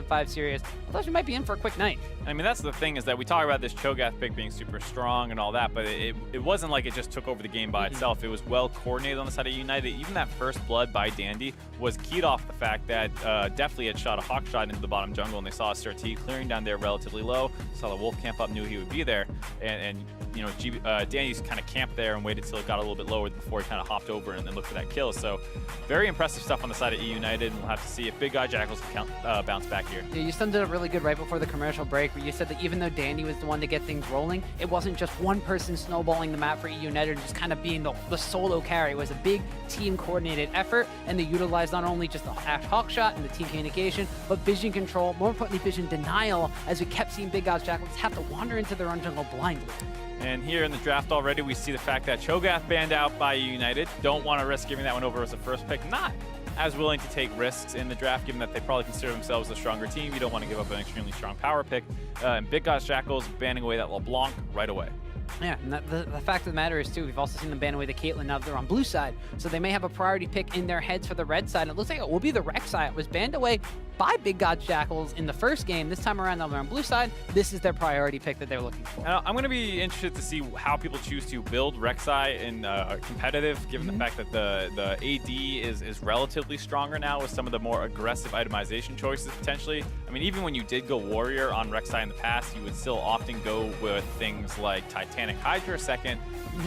of 5 series, I thought you might be in for a quick night. I mean, that's the thing, is that we talk about this Cho'Gath pick being super strong and all that, but it wasn't like it just took over the game by itself. It was well coordinated on the side of United. Even that first blood by Dandy was keyed off the fact that Deftly had shot a hawk shot into the bottom jungle, and they saw Sirti clearing down there relatively low, saw the wolf camp up, knew he would be there, and you know, Dandy's kind of camped there and waited till it got a little bit lower before he kind of hopped over and then looked for that kill. So very impressive stuff on the side of eUnited, and we'll have to see if Big Jackals can bounce back here. Yeah, you summed it up really good right before the commercial break, where you said that even though Dandy was the one to get things rolling, it wasn't just one person snowballing the map for eUnited and just kind of being the solo carry. It was a big team coordinated effort, and they utilized not only just the hawk shot and the team communication, but vision control, more importantly vision denial, as we kept seeing Big Jackals have to wander into their own jungle blindly. And here in the draft already, we see the fact that Cho'Gath banned out by eUnited. Don't want to risk giving that one over as a first pick. Not as willing to take risks in the draft, given that they probably consider themselves a stronger team. You don't want to give up an extremely strong power pick. And Big Jackals banning away that LeBlanc right away. Yeah, and the fact of the matter is, too, we've also seen them ban away the Caitlyn now that they're on blue side, so they may have a priority pick in their heads for the red side. It looks like it will be the Rek'Sai. It was banned away by Big Jackals in the first game. This time around, they're on blue side. This is their priority pick that they're looking for. I'm going to be interested to see how people choose to build Rek'Sai in competitive, given the fact that the AD is relatively stronger now with some of the more aggressive itemization choices, potentially. I mean, even when you did go Warrior on Rek'Sai in the past, you would still often go with things like Titanic Hydra second.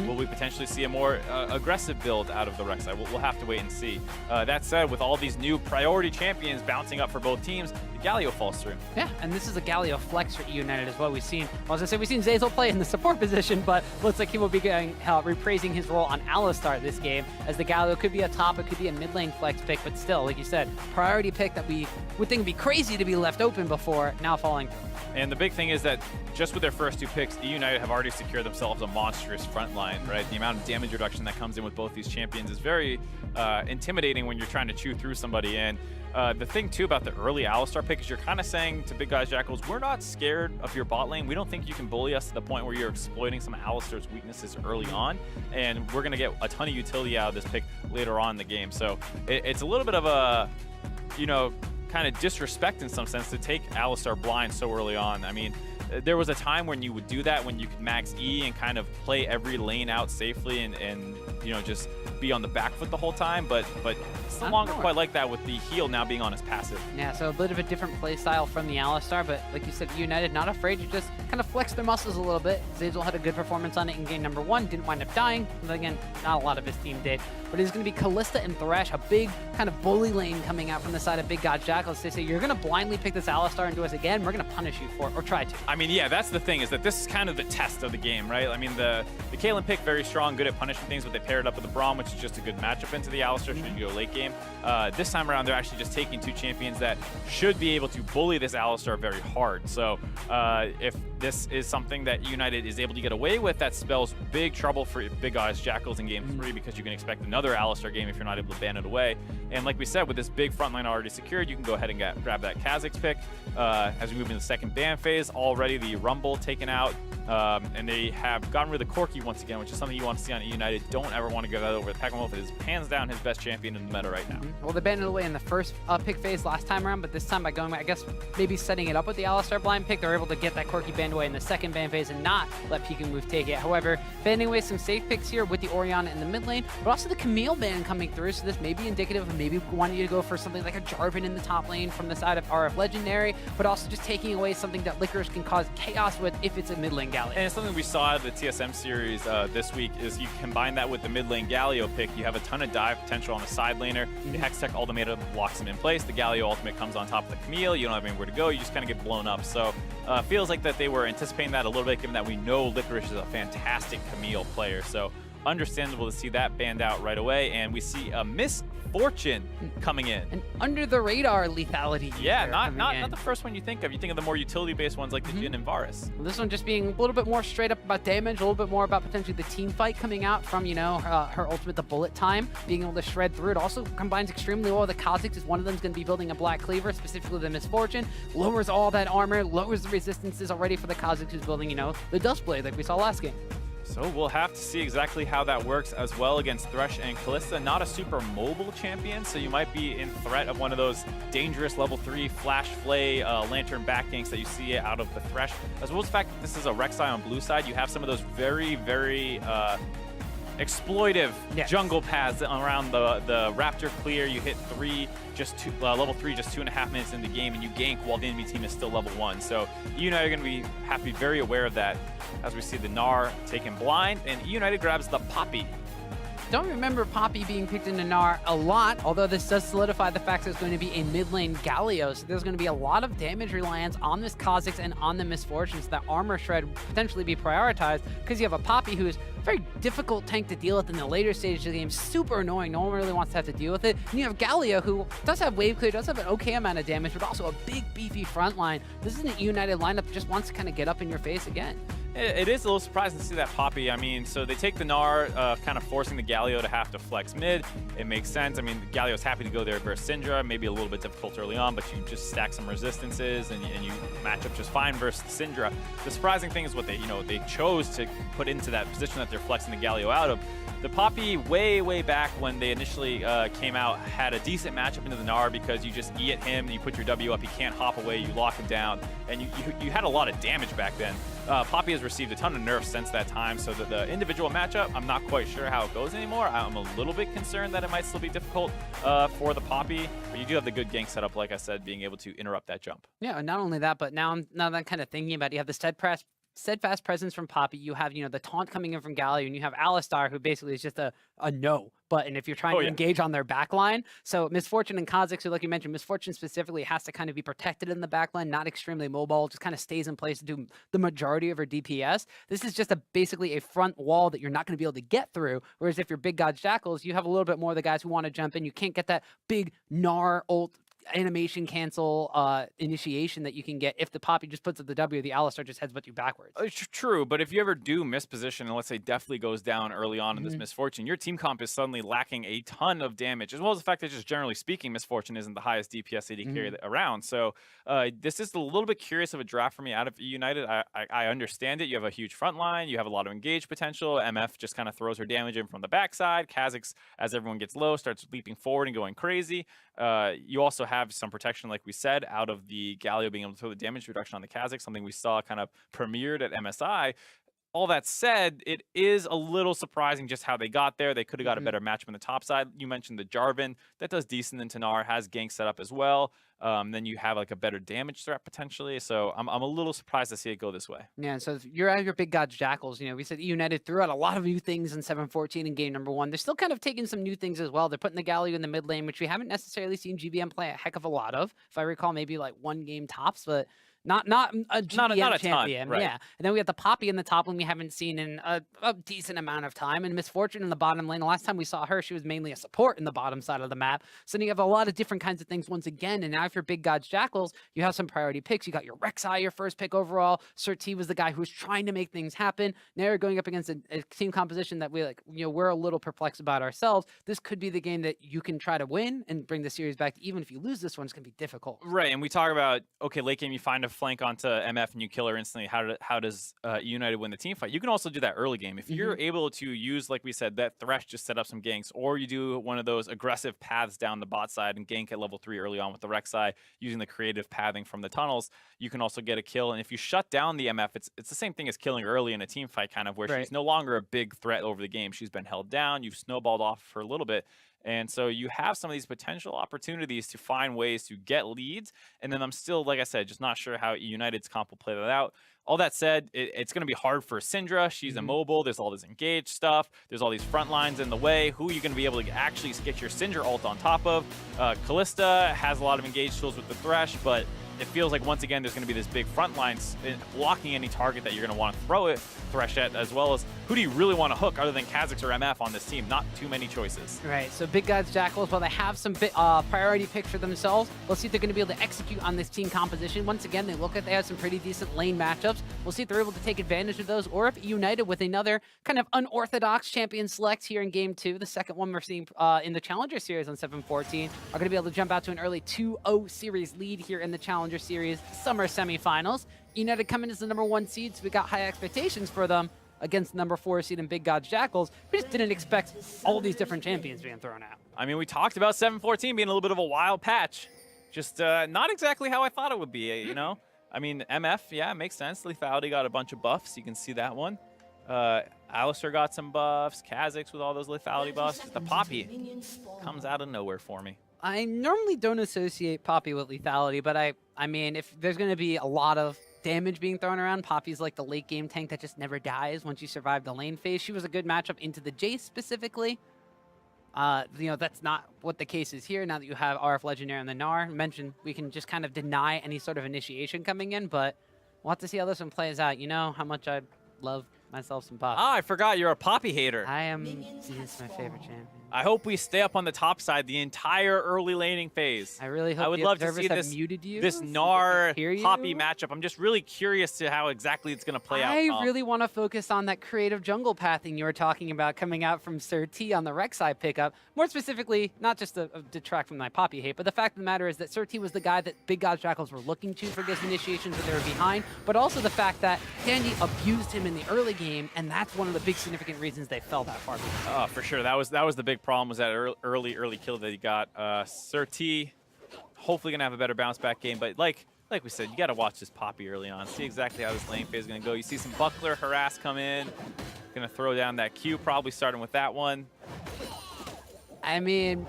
Will we potentially see a more aggressive build out of the Rek'Sai? We'll have to wait and see. That said, with all these new priority champions bouncing up for both teams, the Galio falls through. Yeah, and this is a Galio flex for eUnited as well. We've seen, I was going to say, we've seen Zeyzal play in the support position, but looks like he will be going, reprising his role on Alistar this game, as the Galio could be a top, it could be a mid lane flex pick, but still, like you said, priority pick that we would think would be crazy to be left open before, now falling through. And the big thing is that just with their first 2 picks, eUnited have already secured themselves a monstrous front line, right? The amount of damage reduction that comes in with both these champions is very intimidating when you're trying to chew through somebody. And the thing, too, about the early Alistar pick is you're kind of saying to Big Jackals, we're not scared of your bot lane. We don't think you can bully us to the point where you're exploiting some of Alistar's weaknesses early on. And we're going to get a ton of utility out of this pick later on in the game. So it's a little bit of a, you know, kind of disrespect in some sense to take Alistar blind so early on. I mean, there was a time when you would do that, when you could max E and kind of play every lane out safely and you know, just be on the back foot the whole time, but it's no longer quite like that with the heal now being on his passive. Yeah, so a bit of a different play style from the Alistar, but like you said, eUnited not afraid to just kind of flex their muscles a little bit. Zeyzal had a good performance on it in game number 1, didn't wind up dying, but again, not a lot of his team did. But it's going to be Kalista and Thresh, a big kind of bully lane coming out from the side of Big Jackals. They say, you're going to blindly pick this Alistar and do us again, we're going to punish you for it, or try to. I mean, yeah, that's the thing, is that this is kind of the test of the game, right? I mean, the Caitlyn pick, very strong, good at punishing things, but they paired up with the Braum, which is just a good matchup into the Alistar should you go late game. This time around, they're actually just taking 2 champions that should be able to bully this Alistar very hard. So if this is something that eUnited is able to get away with, that spells big trouble for Big Jackals in game 3, because you can expect another Alistar game if you're not able to ban it away. And like we said, with this big front line already secured, you can go ahead and grab that Kha'Zix pick. As we move into the second ban phase, already the Rumble taken out, and they have gotten rid of the Corki once again, which is something you want to see on eUnited. Don't ever want to give that over. Pekka is hands down his best champion in the meta right now. Well, they banned it away in the first pick phase last time around, but this time by going, I guess, maybe setting it up with the Alistar blind pick, they're able to get that Corki banned away in the second ban phase and not let Peek and Move take it. However, banning away some safe picks here with the Orianna in the mid lane, but also the Camille ban coming through, so this may be indicative of maybe wanting you to go for something like a Jarvan in the top lane from the side of RF Legendary, but also just taking away something that Licorice can cause chaos with if it's a mid lane Galio. And it's something we saw out of the TSM series this week, is you combine that with the mid lane Galio pick, you have a ton of dive potential on the side laner. The Hextech ultimate blocks him in place, the Galio ultimate comes on top of the Camille, you don't have anywhere to go, you just kind of get blown up. So feels like that they were anticipating that a little bit, given that we know Licorice is a fantastic Camille player. So understandable to see that banned out right away, and we see a Misfortune coming in. An under the radar lethality. Yeah, not the first one you think of. You think of the more utility based ones like the Jhin and Varus. Well, this one just being a little bit more straight up about damage, a little bit more about potentially the team fight coming out from, you know, her ultimate, the bullet time, being able to shred through. It also combines extremely well with the Kha'Zix, as one of them is going to be building a Black Cleaver, specifically the Misfortune, lowers all that armor, lowers the resistances already for the Kha'Zix who's building, you know, the Dustblade like we saw last game. So we'll have to see exactly how that works as well against Thresh and Kalista. Not a super mobile champion, so you might be in threat of one of those dangerous level 3 flash flay lantern back ganks that you see out of the Thresh. As well as the fact that this is a Rek'Sai on blue side, you have some of those very, very exploitive jungle paths around the Raptor clear. You hit level 3 just 2.5 minutes into the game, and you gank while the enemy team is still level 1. So eUnited are going to have to be very aware of that as we see the Gnar taken blind, and eUnited grabs the Poppy. Don't remember Poppy being picked into Gnar a lot, although this does solidify the fact there's going to be a mid lane Galio, so there's going to be a lot of damage reliance on this Kha'Zix and on the Misfortunes. That armor shred would potentially be prioritized because you have a Poppy who is a very difficult tank to deal with in the later stages of the game, super annoying, no one really wants to have to deal with it. And you have Galio who does have wave clear, does have an okay amount of damage, but also a big beefy front line. This is an eUnited lineup that just wants to kind of get up in your face again. It is a little surprising to see that Poppy. I mean, so they take the Gnar, kind of forcing the Galio to have to flex mid. It makes sense. I mean, Galio's happy to go there versus Syndra. Maybe a little bit difficult early on, but you just stack some resistances and you match up just fine versus Syndra. The surprising thing is what they chose to put into that position that they're flexing the Galio out of. The Poppy, way back when they initially came out, had a decent matchup into the Gnar because you just E at him, you put your W up, he can't hop away, you lock him down, and you had a lot of damage back then. Poppy has received a ton of nerfs since that time, so the individual matchup, I'm not quite sure how it goes anymore. I'm a little bit concerned that it might still be difficult for the Poppy, but you do have the good gank setup, like I said, being able to interrupt that jump. Yeah, and not only that, but now that I'm kind of thinking about it, you have the steadfast presence from Poppy, you have, the taunt coming in from Galio, and you have Alistar, who basically is just a no button if you're trying to engage on their backline. So Misfortune and Kha'Zix, who, like you mentioned, Misfortune specifically has to kind of be protected in the backline, not extremely mobile, just kind of stays in place to do the majority of her DPS. This is just basically a front wall that you're not going to be able to get through, whereas if you're Big God's Jackals, you have a little bit more of the guys who want to jump in. You can't get that big Gnar ult animation cancel initiation that you can get if the Poppy just puts up the W, the Alistar just heads you backwards. True, but if you ever do misposition and let's say definitely goes down early on in this Misfortune, your team comp is suddenly lacking a ton of damage, as well as the fact that just generally speaking, Misfortune isn't the highest DPS AD carry around. So this is a little bit curious of a draft for me out of eUnited. I understand it. You have a huge front line. You have a lot of engage potential. MF just kind of throws her damage in from the backside. Kha'Zix, as everyone gets low, starts leaping forward and going crazy. You also have some protection, like we said, out of the Galio being able to throw the damage reduction on the Kha'Zix, something we saw kind of premiered at MSI. All that said, it is a little surprising just how they got there. They could have got a better matchup on the top side. You mentioned the Jarvan. That does decent in Gnar, has gank set up as well. Then you have like a better damage threat potentially. So I'm a little surprised to see it go this way. Yeah, so if you're at your Big God's Jackals, we said eUnited threw out a lot of new things in 7-14 in game number 1. They're still kind of taking some new things as well. They're putting the Galio in the mid lane, which we haven't necessarily seen GBM play a heck of a lot of. If I recall, maybe like one game tops, but not a GBM not a champion. ton, right. Yeah. And then we have the Poppy in the top lane we haven't seen in a decent amount of time. And Misfortune in the bottom lane. The last time we saw her, she was mainly a support in the bottom side of the map. So then you have a lot of different kinds of things once again. And now if you're Big God's Jackals, you have some priority picks. You got your Rek'Sai, your first pick overall. Sir T was the guy who was trying to make things happen. Now you're going up against a team composition that we're a little perplexed about ourselves. This could be the game that you can try to win and bring the series back. Even if you lose this one, it's going to be difficult. Right, and we talk about, okay, late game, you find a flank onto MF and you kill her instantly. How does eUnited win the team fight? You can also do that early game. If you're able to use, like we said, that Thresh just set up some ganks, or you do one of those aggressive paths down the bot side and gank at level 3 early on with the Rek'Sai using the creative pathing from the tunnels, you can also get a kill. And if you shut down the MF, it's the same thing as killing her early in a team fight, kind of where she's no longer a big threat over the game. She's been held down. You've snowballed off for a little bit. And so you have some of these potential opportunities to find ways to get leads. And then I'm still, like I said, just not sure how eUnited's comp will play that out. All that said, it's going to be hard for Syndra. She's immobile. There's all this engaged stuff. There's all these front lines in the way. Who are you going to be able to actually get your Syndra ult on top of? Kalista has a lot of engaged tools with the Thresh, but it feels like once again there's going to be this big front line blocking any target that you're going to want to throw it Thresh at, as well as who do you really want to hook other than Kha'Zix or MF on this team? Not too many choices. Right, so Big God's Jackals, while they have some priority picks for themselves, we'll see if they're going to be able to execute on this team composition. Once again, they have some pretty decent lane matchups. We'll see if they're able to take advantage of those, or if eUnited with another kind of unorthodox champion select here in Game 2, the second one we're seeing in the Challenger Series on 7-14, are going to be able to jump out to an early 2-0 series lead here in the Challenger Series Summer Semifinals. eUnited coming as the #1 seed, so we got high expectations for them against number 4 seed in Big God's Jackals. We just didn't expect all these different champions being thrown out. I mean, we talked about 7-14 being a little bit of a wild patch. Just not exactly how I thought it would be, you know? I mean, MF, yeah, it makes sense. Lethality got a bunch of buffs. You can see that one. Alistar got some buffs. Kha'Zix with all those lethality buffs. The Poppy comes out of nowhere for me. I normally don't associate Poppy with lethality, but I mean, if there's going to be a lot of damage being thrown around, Poppy's like the late game tank that just never dies once you survive the lane phase. She was a good matchup into the Jace specifically. You know, that's not what the case is here now that you have RF Legendary and the Gnar. Mentioned we can just kind of deny any sort of initiation coming in, but we'll have to see how this one plays out. You know how much I love myself some Poppy. Ah, I forgot you're a Poppy hater. I am. He's my favorite champion. I hope we stay up on the top side the entire early laning phase. I really hope I would the love to observers see have muted you this so Gnar they can hear Poppy you. matchup. I'm just really curious to how exactly it's going to play out. I really want to focus on that creative jungle pathing you were talking about coming out from Sir T on the Rek'Sai pickup. More specifically, not just to detract from my Poppy hate, but the fact of the matter is that Sir T was the guy that Big God's Jackals were looking to for those initiations when they were behind, but also the fact that Dandy abused him in the early game, and that's one of the big significant reasons they fell that far behind. Oh, for sure. That was the big problem, was that early kill that he got. Sir T, hopefully going to have a better bounce back game, but like we said, you got to watch this Poppy early on. See exactly how this lane phase is going to go. You see some Buckler harass come in. Going to throw down that Q, probably starting with that one. I mean,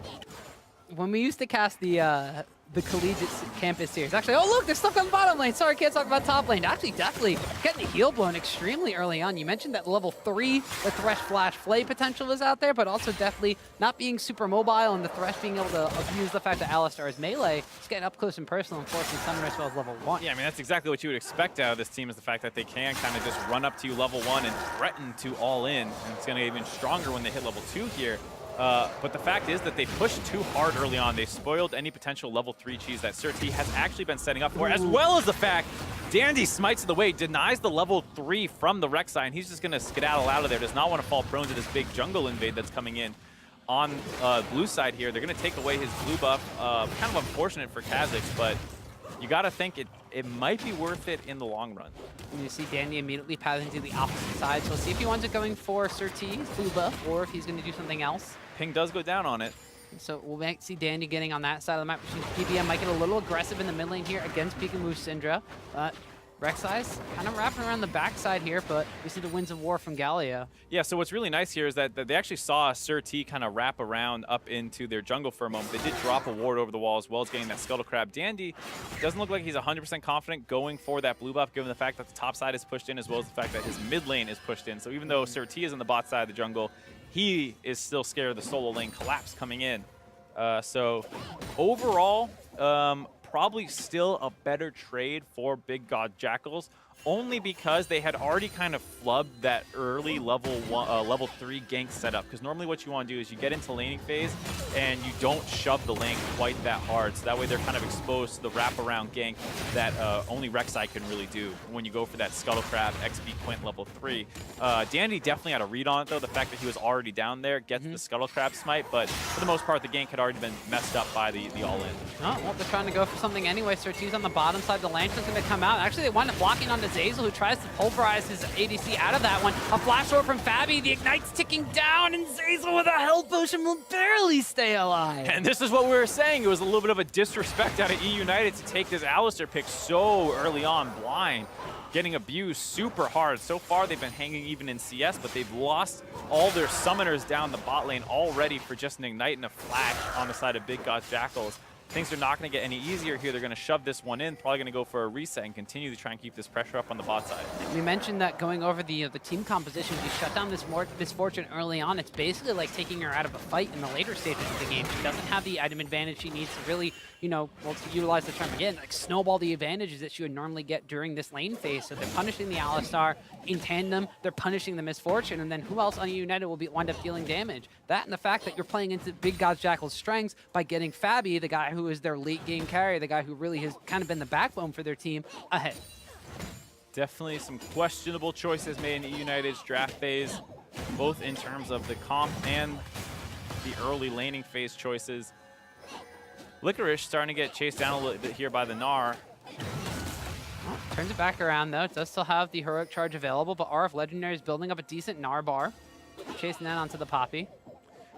when we used to cast the collegiate campus series. Actually, oh look, there's stuff on the bottom lane. Sorry, can't talk about top lane. Actually, definitely getting the heal blown extremely early on. You mentioned that level 3, the Thresh Flash Flay potential is out there, but also definitely not being super mobile and the Thresh being able to abuse the fact that Alistar is melee. Just getting up close and personal and forcing Summoner as well as level 1. Yeah, I mean, that's exactly what you would expect out of this team, is the fact that they can kind of just run up to you level 1 and threaten to all in. And it's going to get even stronger when they hit level 2 here. But the fact is that they pushed too hard early on. They spoiled any potential level 3 cheese that Sir T has actually been setting up for, as well as the fact Dandy smites the way, denies the level 3 from the Rek'Sai, and he's just going to skedaddle out of there. Does not want to fall prone to this big jungle invade that's coming in on blue side here. They're going to take away his blue buff. Kind of unfortunate for Kha'Zix, but you got to think it might be worth it in the long run. And you see Dandy immediately pathing to the opposite side, so we'll see if he winds up going for Sir T's blue buff or if he's going to do something else. Ping does go down on it. So we'll see Dandy getting on that side of the map. PBM might get a little aggressive in the mid lane here against Peek and Move Syndra. Rek'Sai's kind of wrapping around the backside here, but we see the Winds of War from Galio. Yeah, so what's really nice here is that they actually saw Sir T kind of wrap around up into their jungle for a moment. They did drop a ward over the wall as well as getting that Scuttle Crab. Dandy doesn't look like he's 100% confident going for that blue buff, given the fact that the top side is pushed in as well as the fact that his mid lane is pushed in. So even though Sir T is in the bot side of the jungle, he is still scared of the solo lane collapse coming in. So overall, probably still a better trade for Big God Jackals, only because they had already kind of flubbed that early level 3 gank setup. Because normally what you want to do is you get into laning phase and you don't shove the lane quite that hard. So that way they're kind of exposed to the wraparound gank that only Rek'Sai can really do when you go for that Scuttle Crab XP Quint level 3. Dandy definitely had a read on it though. The fact that he was already down there gets the Scuttle Crab smite, but for the most part the gank had already been messed up by the all-in. Oh, well, they're trying to go for something anyway. Sir T's on the bottom side. The Lantern's going to come out. Actually, they wind up blocking onto Zazel, who tries to pulverize his ADC out of that one. A flash sword from Fabi. The Ignite's ticking down, and Zazel with a health potion will barely stay alive. And this is what we were saying. It was a little bit of a disrespect out of eUnited to take this Alistar pick so early on blind. Getting abused super hard. So far, they've been hanging even in CS, but they've lost all their summoners down the bot lane already for just an Ignite and a flash on the side of Big God Jackals. Things are not going to get any easier here. They're going to shove this one in, probably going to go for a reset and continue to try and keep this pressure up on the bot side. We mentioned that going over the team composition, you shut down this Misfortune early on. It's basically like taking her out of a fight in the later stages of the game. She doesn't have the item advantage she needs to really, you know, well, to utilize the term again, like snowball the advantages that she would normally get during this lane phase. So they're punishing the Alistar in tandem, they're punishing the Misfortune, and then who else on eUnited will wind up dealing damage? That and the fact that you're playing into Big God's Jackal's strengths by getting Fabi, the guy who is their late game carry, the guy who really has kind of been the backbone for their team, ahead. Definitely some questionable choices made in eUnited's draft phase, both in terms of the comp and the early laning phase choices. Licorice starting to get chased down a little bit here by the Gnar. Turns it back around, though. It does still have the heroic charge available, but RF Legendary is building up a decent Gnar bar. Chasing that onto the Poppy.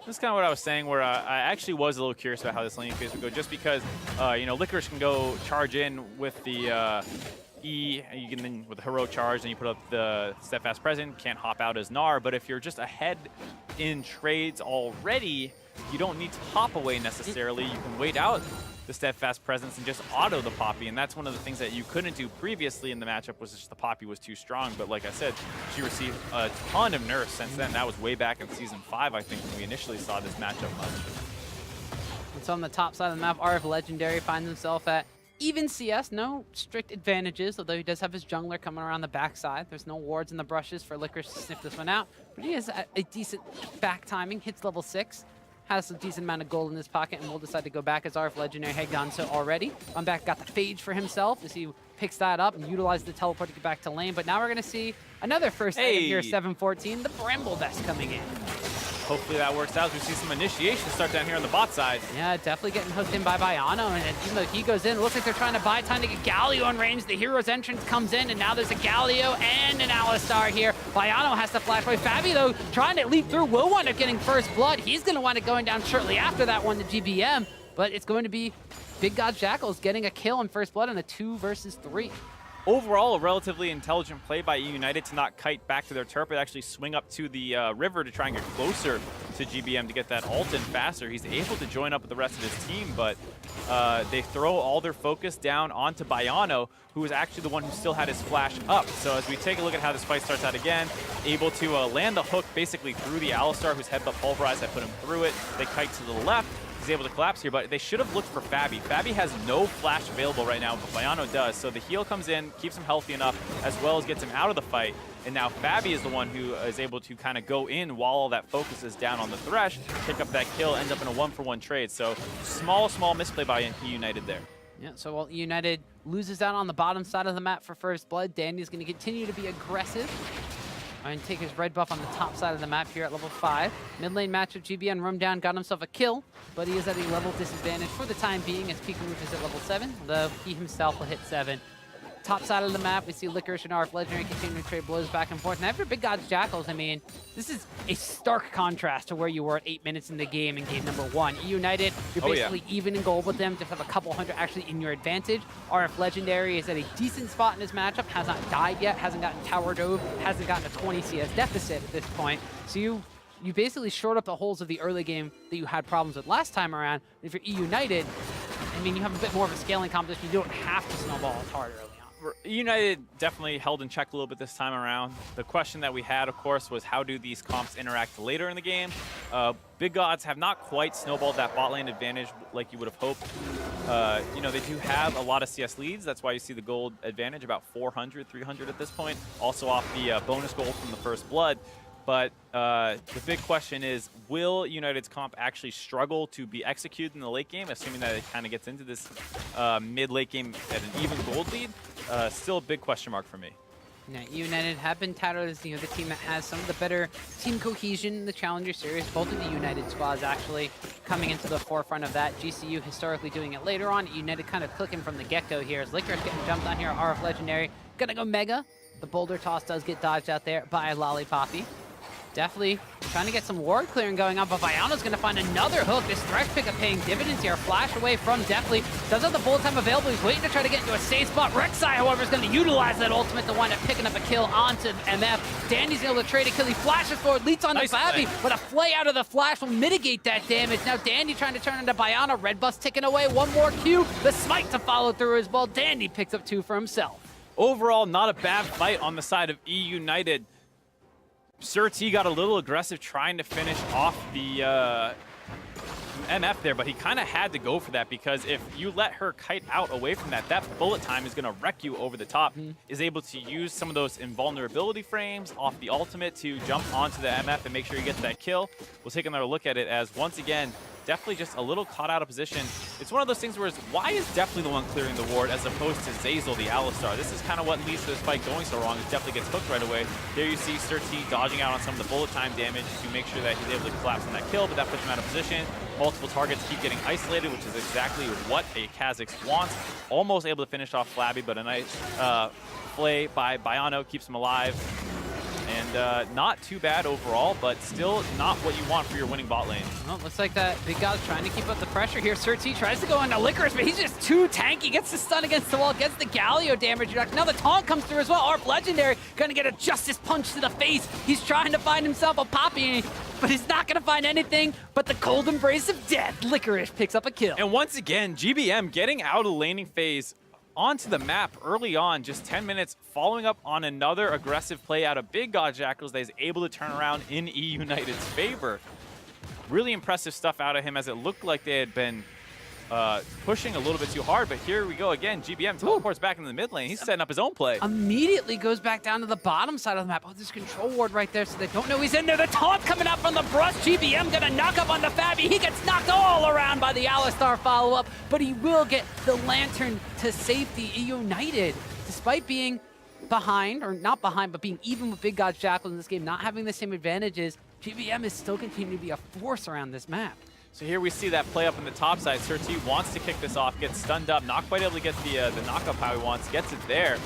This is kind of what I was saying, where I actually was a little curious about how this laning phase would go, just because, you know, Licorice can go charge in with the E, and you can then with the heroic charge, and you put up the Steadfast Present, can't hop out as Gnar, but if you're just ahead in trades already, you don't need to hop away necessarily. You can wait out the Steadfast Presence and just auto the Poppy, and that's one of the things that you couldn't do previously in the matchup, was just the Poppy was too strong. But like I said, she received a ton of nerfs since then. That was way back in Season 5, I think, when we initially saw this matchup much. And so on the top side of the map, RF Legendary finds himself at even CS, no strict advantages, although he does have his jungler coming around the backside. There's no wards in the brushes for Licorice to sniff this one out, but he has a decent back timing, hits level 6. Has a decent amount of gold in his pocket, and will decide to go back as RF Legendary had done so already. Back got the Phage for himself as he picks that up and utilizes the teleport to get back to lane. But now we're going to see another first item here, 714, the Bramble Vest coming in. Hopefully that works out. We see some initiation start down here on the bot side. Yeah, definitely getting hooked in by Biano, and even though he goes in, it looks like they're trying to buy time to get Galio in range. The hero's entrance comes in, and now there's a Galio and an Alistar here. Biano has to flash away. Fabi, though, trying to leap through, will wind up getting first blood. He's going to wind up going down shortly after that one to GBM, but it's going to be Big God Jackals getting a kill in first blood in a 2 versus 3. Overall, a relatively intelligent play by eUnited to not kite back to their turret, but actually swing up to the river to try and get closer to GBM to get that ult in faster. He's able to join up with the rest of his team, but they throw all their focus down onto Biano, who is actually the one who still had his flash up. So as we take a look at how this fight starts out again, able to land the hook basically through the Alistar, whose headbutt pulverized. I put him through it. They kite to the left. He's able to collapse here, but they should have looked for Fabi. Fabi has no flash available right now, but Biano does. So the heal comes in, keeps him healthy enough, as well as gets him out of the fight. And now Fabi is the one who is able to kind of go in while all that focus is down on the Thresh, pick up that kill, end up in a 1-for-1 trade. So small misplay by eUnited there. Yeah, so while eUnited loses out on the bottom side of the map for first blood, Danny's going to continue to be aggressive and take his red buff on the top side of the map here at level 5. Mid lane matchup, GBN roam down, got himself a kill, but he is at a level disadvantage for the time being as Pika Roof is at level 7, though he himself will hit 7. Top side of the map, we see Licorice and RF Legendary continuing to trade blows back and forth. And after Big God's Jackals, I mean, this is a stark contrast to where you were at 8 minutes in the game in game number 1. eUnited, you're basically even in gold with them, just have a couple hundred actually in your advantage. RF Legendary is at a decent spot in his matchup, has not died yet, hasn't gotten tower dove, hasn't gotten a 20 CS deficit at this point. So you basically shored up the holes of the early game that you had problems with last time around. If you're eUnited, I mean, you have a bit more of a scaling competition. You don't have to snowball as hard early on. eUnited definitely held in check a little bit this time around. The question that we had, of course, was how do these comps interact later in the game? Big Gods have not quite snowballed that bot lane advantage like you would have hoped. You know, they do have a lot of CS leads. That's why you see the gold advantage, about 400, 300 at this point. Also off the bonus gold from the first blood. But the big question is, will United's comp actually struggle to be executed in the late game, assuming that it kind of gets into this mid-late game at an even gold lead? Still a big question mark for me. Yeah, United have been touted as the team that has some of the better team cohesion in the Challenger Series. Both of the United squads actually coming into the forefront of that. GCU historically doing it later on. United kind of clicking from the get-go here as Licorice getting jumped on here. RF Legendary gonna go Mega. The boulder toss does get dodged out there by Lollipoppy. Definitely trying to get some ward clearing going on, but Viano's going to find another hook. This Thresh pickup paying dividends here. Flash away from Deathly. Does have the bullet time available. He's waiting to try to get into a safe spot. Rek'Sai, however, is going to utilize that ultimate to wind up picking up a kill onto MF. Dandy's able to trade a kill. He flashes forward, leads on nice to Fabi, but a flay out of the flash will mitigate that damage. Now Dandy trying to turn into Biano. Red buff's ticking away. One more Q. The smite to follow through as well. Dandy picks up 2 for himself. Overall, not a bad fight on the side of eUnited. Sir T got a little aggressive trying to finish off the MF there, but he kind of had to go for that because if you let her kite out away from that, that bullet time is going to wreck you over the top. Is able to use some of those invulnerability frames off the ultimate to jump onto the MF and make sure he gets that kill. We'll take another look at it as once again, definitely just a little caught out of position. It's one of those things where why is definitely the one clearing the ward as opposed to Zazel, the Alistar? This is kind of what leads to this fight going so wrong. It definitely gets hooked right away. There you see Sir T dodging out on some of the bullet time damage to make sure that he's able to collapse on that kill, but that puts him out of position. Multiple targets keep getting isolated, which is exactly what a Kha'Zix wants. Almost able to finish off Flabby, but a nice play by Biano keeps him alive. And not too bad overall, but still not what you want for your winning bot lane. Well, looks like that Big God's trying to keep up the pressure here. Sir T tries to go into Licorice, but he's just too tanky. Gets the stun against the wall, gets the Galio damage reduction. Now the taunt comes through as well. ARP Legendary gonna get a Justice Punch to the face. He's trying to find himself a Poppy, but he's not gonna find anything but the cold embrace of death. Licorice picks up a kill. And once again, GBM getting out of the laning phase onto the map early on, just 10 minutes, following up on another aggressive play out of Big God Jackals that is able to turn around in eUnited's favor. Really impressive stuff out of him, as it looked like they had been pushing a little bit too hard, but here we go again. GBM teleports back into the mid lane. He's setting up his own play. Immediately goes back down to the bottom side of the map. Oh, there's control ward right there, so they don't know he's in there. The taunt coming out from the brush. GBM gonna knock up on the Fabby. He gets knocked all around by the Alistar follow-up, but he will get the Lantern to safety. eUnited, despite being behind, or not behind, but being even with Big God's Jackals in this game, not having the same advantages, GBM is still continuing to be a force around this map. So here we see that play up in the top side. Sir T wants to kick this off, gets stunned up, not quite able to get the knockup how he wants, gets it there.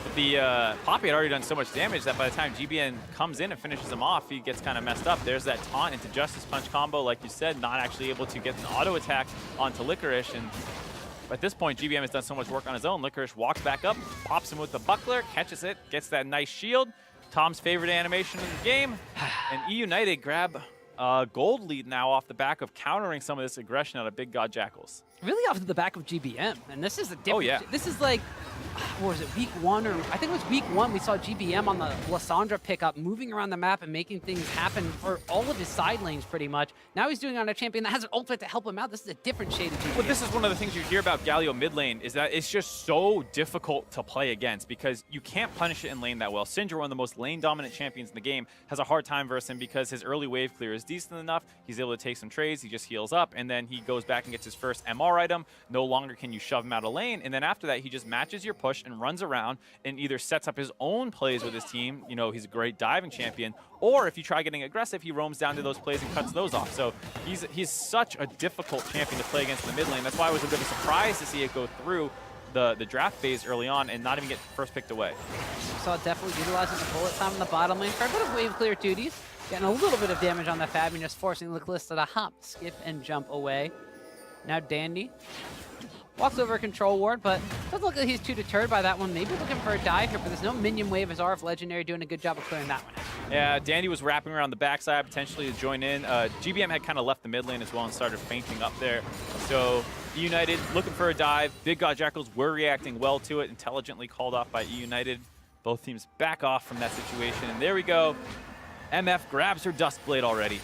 But the Poppy had already done so much damage that by the time GBN comes in and finishes him off, he gets kind of messed up. There's that taunt into Justice Punch combo, like you said, not actually able to get an auto attack onto Licorice. And at this point, GBM has done so much work on his own. Licorice walks back up, pops him with the buckler, catches it, gets that nice shield. Tom's favorite animation in the game. And eUnited grab gold lead now off the back of countering some of this aggression out of Big God Jackals. Really off the back of GBM, and this is a different. Oh, yeah. This is like, what was it, week 1, or I think it was week 1, we saw GBM on the Lissandra pickup, moving around the map and making things happen for all of his side lanes pretty much. Now he's doing it on a champion that has an ultimate to help him out. This is a different shade of GBM. Well, this is one of the things you hear about Galio mid lane, is that it's just so difficult to play against because you can't punish it in lane that well. Syndra, one of the most lane dominant champions in the game, has a hard time versus him because his early wave clear is decent enough. He's able to take some trades, he just heals up, and then he goes back and gets his first MR item. No longer can you shove him out of lane, and then after that he just matches your push and runs around and either sets up his own plays with his team. You know, he's a great diving champion, or if you try getting aggressive, he roams down to those plays and cuts those off. So he's such a difficult champion to play against in the mid lane. That's why it was a bit of a surprise to see it go through the draft phase early on and not even get first picked away. Saw definitely utilizing the bullet time in the bottom lane for a bit of wave clear duties, getting a little bit of damage on that Fab and just forcing the Calista to hop, skip, and jump away. Now Dandy walks over a control ward, but doesn't look like he's too deterred by that one. Maybe looking for a dive here, but there's no minion wave as RF Legendary doing a good job of clearing that one out. Yeah, Dandy was wrapping around the backside potentially to join in. GBM had kind of left the mid lane as well and started fainting up there. So eUnited looking for a dive. Big God Jackals were reacting well to it, intelligently called off by eUnited. Both teams back off from that situation, and there we go. MF grabs her Duskblade already.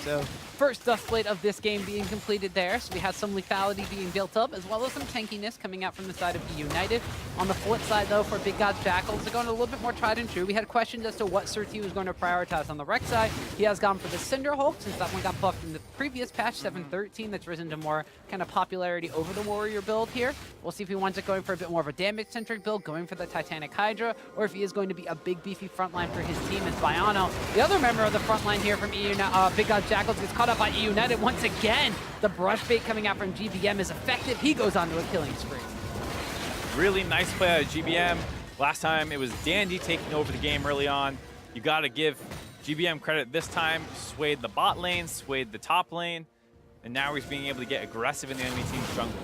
So first Duskblade of this game being completed there. So we had some lethality being built up, as well as some tankiness coming out from the side of eUnited. On the flip side, though, for Big God's Jackals, they're going a little bit more tried and true. We had questions as to what Sir T was going to prioritize on the rec side. He has gone for the Cinder Hulk, since that one got buffed in the previous patch, 7.13. That's risen to more kind of popularity over the Warrior build here. We'll see if he wants it going for a bit more of a damage-centric build, going for the Titanic Hydra, or if he is going to be a big, beefy frontline for his team as Biano, the other member of the frontline here from Big God's Jackals, gets caught up by eUnited once again. The brush bait coming out from GBM is effective. He goes on to a killing spree. Really nice play out of GBM. Last time it was Dandy taking over the game early on. You got to give GBM credit this time. Swayed the bot lane, swayed the top lane, and now he's being able to get aggressive in the enemy team's jungle.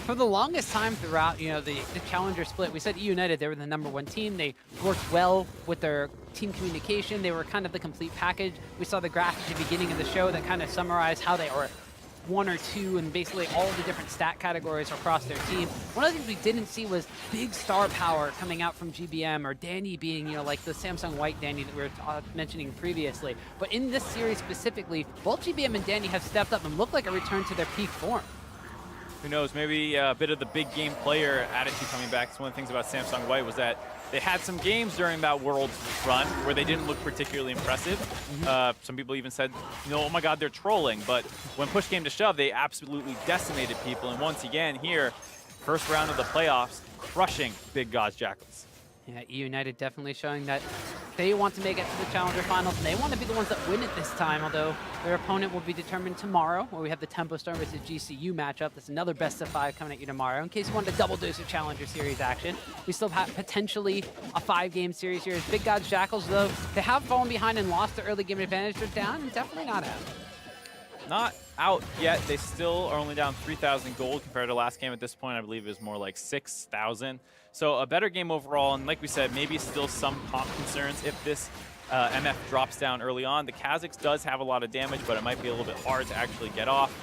For the longest time throughout, you know, the challenger split, we said eUnited, they were the #1 team. They worked well with their team communication. They were kind of the complete package. We saw the graph at the beginning of the show that kind of summarized how they were 1 or 2 and basically all the different stat categories across their team. One of the things we didn't see was big star power coming out from GBM, or Danny being, you know, like the Samsung White Danny that we were mentioning previously. But in this series specifically, both GBM and Danny have stepped up and look like a return to their peak form. Who knows, maybe a bit of the big game player attitude coming back. It's one of the things about Samsung White was that they had some games during that Worlds run where they didn't look particularly impressive. Some people even said, oh my God, they're trolling. But when push came to shove, they absolutely decimated people. And once again here, first round of the playoffs, crushing Big God's Jackals. Yeah, eUnited definitely showing that they want to make it to the Challenger Finals, and they want to be the ones that win it this time, although their opponent will be determined tomorrow, where we have the Tempo Storm versus GCU matchup. That's another best-of-5 coming at you tomorrow. In case you wanted a double dose of Challenger Series action, we still have potentially a 5-game series here. As Big God's Jackals, though, they have fallen behind and lost the early game advantage. They're down and definitely not out. Not out yet. They still are only down 3,000 gold compared to last game. At this point, I believe it was more like 6,000. So a better game overall, and like we said, maybe still some comp concerns if this MF drops down early on. The Kha'Zix does have a lot of damage, but it might be a little bit hard to actually get off.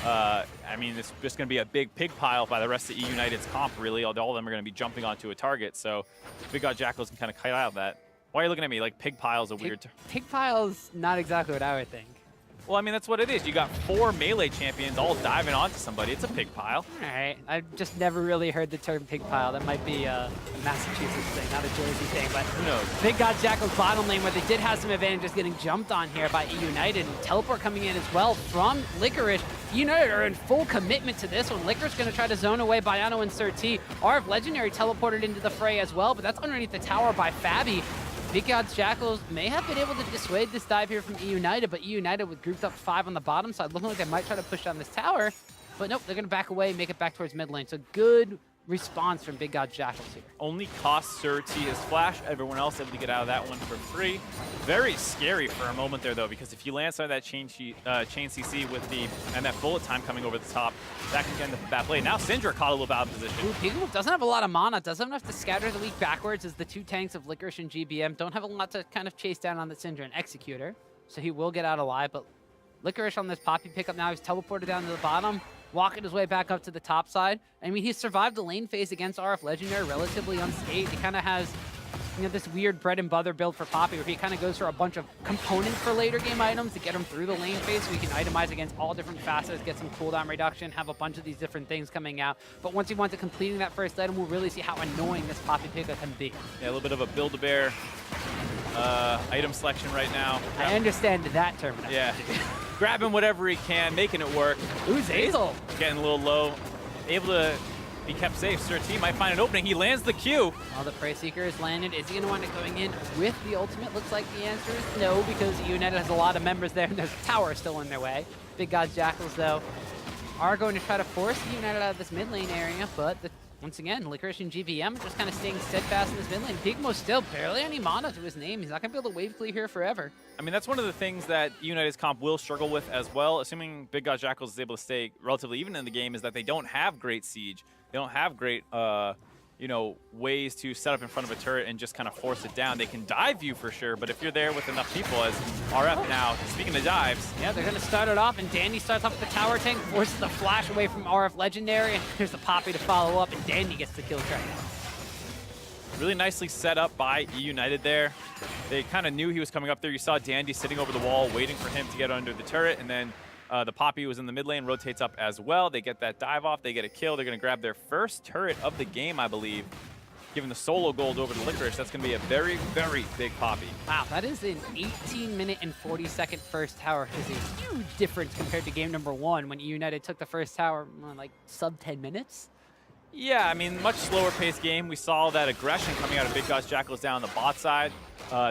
I mean, it's just going to be a big pig pile by the rest of eUnited's comp, really. All of them are going to be jumping onto a target, so Big God Jackals can kind of kite out of that. Why are you looking at me like pig pile is a weird term? Pig pile's not exactly what I would think. Well, I mean, that's what it is. You got 4 melee champions all diving onto somebody. It's a pig pile. All right. I've just never really heard the term pig pile. That might be a Massachusetts thing, not a Jersey thing. But who knows? Big God Jackals bottom lane, where they did have some advantages getting jumped on here by eUnited. And teleport coming in as well from Licorice. eUnited are in full commitment to this one. Licorice going to try to zone away Biano and Sir T. RF Legendary teleported into the fray as well, but that's underneath the tower by Fabi. Big God's Jackals may have been able to dissuade this dive here from eUnited, but eUnited with grouped up 5 on the bottom side, looking like they might try to push down this tower. But nope, they're going to back away and make it back towards mid lane. So good response from Big God's Jackals here. Only cost Sir T his flash. Everyone else able to get out of that one for free. Very scary for a moment there, though, because if you land some of that chain CC with the MF bullet time coming over the top, that can end up a bad play. Now Syndra caught a little bit out of position. Ooh, Peekaboo doesn't have a lot of mana, doesn't have enough to scatter the leak backwards, as the 2 tanks of Licorice and GBM don't have a lot to kind of chase down on the Syndra and Executor. So he will get out alive, but Licorice on this Poppy pickup now, he's teleported down to the bottom, walking his way back up to the top side. I mean, he's survived the lane phase against RF Legendary relatively unscathed. He kind of has, this weird bread and butter build for Poppy, where he kind of goes for a bunch of components for later game items to get him through the lane phase, so he can itemize against all different facets, get some cooldown reduction, have a bunch of these different things coming out. But once he wants to completing that first item, we'll really see how annoying this Poppy pickup can be. Yeah, a little bit of a Build-A-Bear item selection right now. I understand that terminology. Yeah. Grabbing whatever he can, making it work. Ooh, Zazel. Getting a little low. Able to be kept safe. Sir T might find an opening. He lands the Q. Well, the Prey Seeker is landed. Is he going to wind up going in with the ultimate? Looks like the answer is no, because eUnited has a lot of members there, and there's a tower still in their way. Big God's Jackals, though, are going to try to force eUnited out of this mid lane area, but once again, Licorice and GVM are just kind of staying steadfast in this mid lane. Peekaboo still barely any mana to his name. He's not going to be able to wave clear here forever. I mean, that's one of the things that eUnited's comp will struggle with as well, assuming Big God Jackals is able to stay relatively even in the game, is that they don't have great siege. They don't have great, ways to set up in front of a turret and just kind of force it down. They can dive you for sure, but if you're there with enough people, as RF now, speaking of dives. Yeah, they're going to start it off, and Dandy starts off with the tower tank, forces the flash away from RF Legendary, and here's the Poppy to follow up, and Dandy gets the kill track. Really nicely set up by eUnited there. They kind of knew he was coming up there. You saw Dandy sitting over the wall, waiting for him to get under the turret, and then the Poppy was in the mid lane, rotates up as well. They get that dive off, they get a kill. They're going to grab their first turret of the game, I believe. Giving the solo gold over to Licorice, that's going to be a very, very big Poppy. Wow, that is an 18-minute and 40-second first tower, which is a huge difference compared to game number 1 when eUnited took the first tower like sub 10 minutes. Yeah, I mean, much slower paced game. We saw that aggression coming out of Big God's Jackals down the bot side.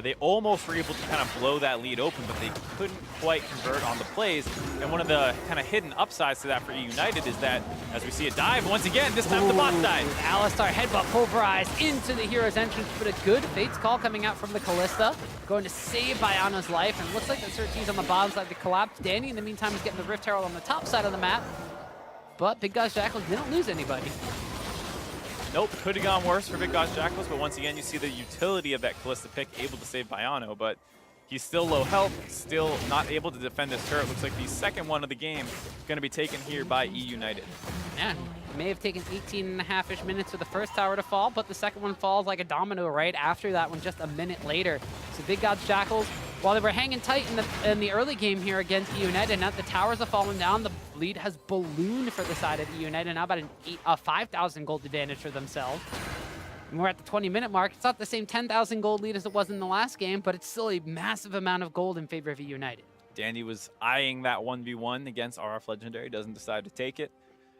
They almost were able to kind of blow that lead open, but they couldn't quite convert on the plays. And one of the kind of hidden upsides to that for eUnited is that, as we see a dive, once again, this time the bot side. Alistar headbutt pulverized into the hero's entrance, but a good Fates call coming out from the Callista, going to save Biano's life, and looks like the Sir T's on the bottom side to collapse. Danny, in the meantime, is getting the Rift Herald on the top side of the map, but Big God's Jackals didn't lose anybody. Nope, could have gone worse for Big God's Jackals, but once again, you see the utility of that Callista pick, able to save Biano, but he's still low health, still not able to defend this turret. Looks like the second one of the game going to be taken here by eUnited. Yeah, may have taken 18.5-ish minutes for the first tower to fall, but the second one falls like a domino right after that one, just a minute later. So Big God's Jackals while they were hanging tight in the early game here against eUnited, now the towers have fallen down. The lead has ballooned for the side of eUnited, now about a 5,000 gold advantage for themselves. And we're at the 20-minute mark. It's not the same 10,000 gold lead as it was in the last game, but it's still a massive amount of gold in favor of eUnited. Dandy was eyeing that 1v1 against RF Legendary, doesn't decide to take it.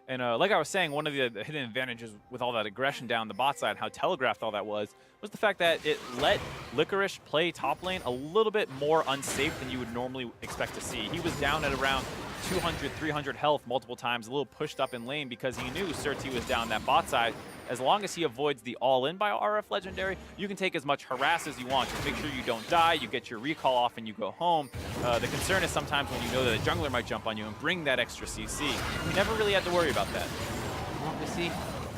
And like I was saying, one of the hidden advantages with all that aggression down the bot side, how telegraphed all that was the fact that it let Licorice play top lane a little bit more unsafe than you would normally expect to see. He was down at around 200, 300 health multiple times, a little pushed up in lane because he knew Surti was down that bot side. As long as he avoids the all-in by RF Legendary, you can take as much harass as you want. Just make sure you don't die, you get your recall off, and you go home. The concern is sometimes when you know that a jungler might jump on you and bring that extra CC. You never really had to worry about that. Well, we see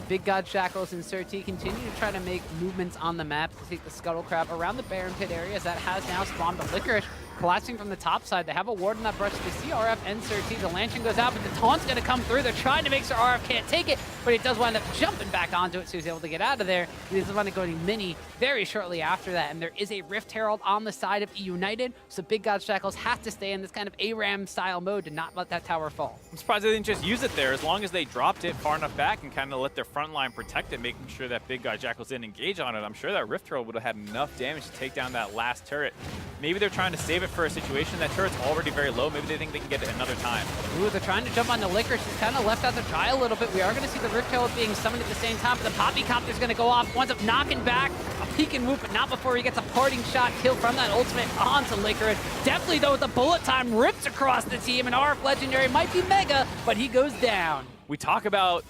Big God Jackals and Surti continue to try to make movements on the map to take the Scuttle Crab around the Baron Pit areas that has now spawned the Licorice. Collapsing from the top side. They have a ward in that brush. They see RF and Surti. The Lantern goes out, but the taunt's going to come through. They're trying to make sure RF can't take it, but he does wind up jumping back onto it, so he's able to get out of there. He does wind up going mini very shortly after that, and there is a Rift Herald on the side of eUnited, so Big God Jackals have to stay in this kind of ARAM style mode to not let that tower fall. I'm surprised they didn't just use it there, as long as they dropped it far enough back and kind of let their front line protect it, making sure that Big God Jackals didn't engage on it. I'm sure that Rift Herald would have had enough damage to take down that last turret. Maybe they're trying to save it for a situation that turret's already very low. Maybe they think they can get it another time. Ooh, they're trying to jump on the Licorice. He's kind of left out to dry a little bit. We are going to see the Rift Herald being summoned at the same time, but the Poppy Copter's going to go off. Winds up knocking back a peek and whoop, but not before he gets a parting shot kill from that ultimate onto Licorice. Definitely, though, with the bullet time rips across the team, and RF Legendary might be mega, but he goes down. We talk about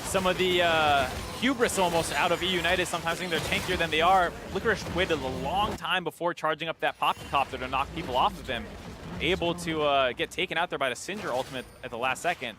some of the hubris almost out of eUnited, sometimes think they're tankier than they are. Licorice waited a long time before charging up that Poppy Copter to knock people off of him. Able to get taken out there by the Cinder ultimate at the last second.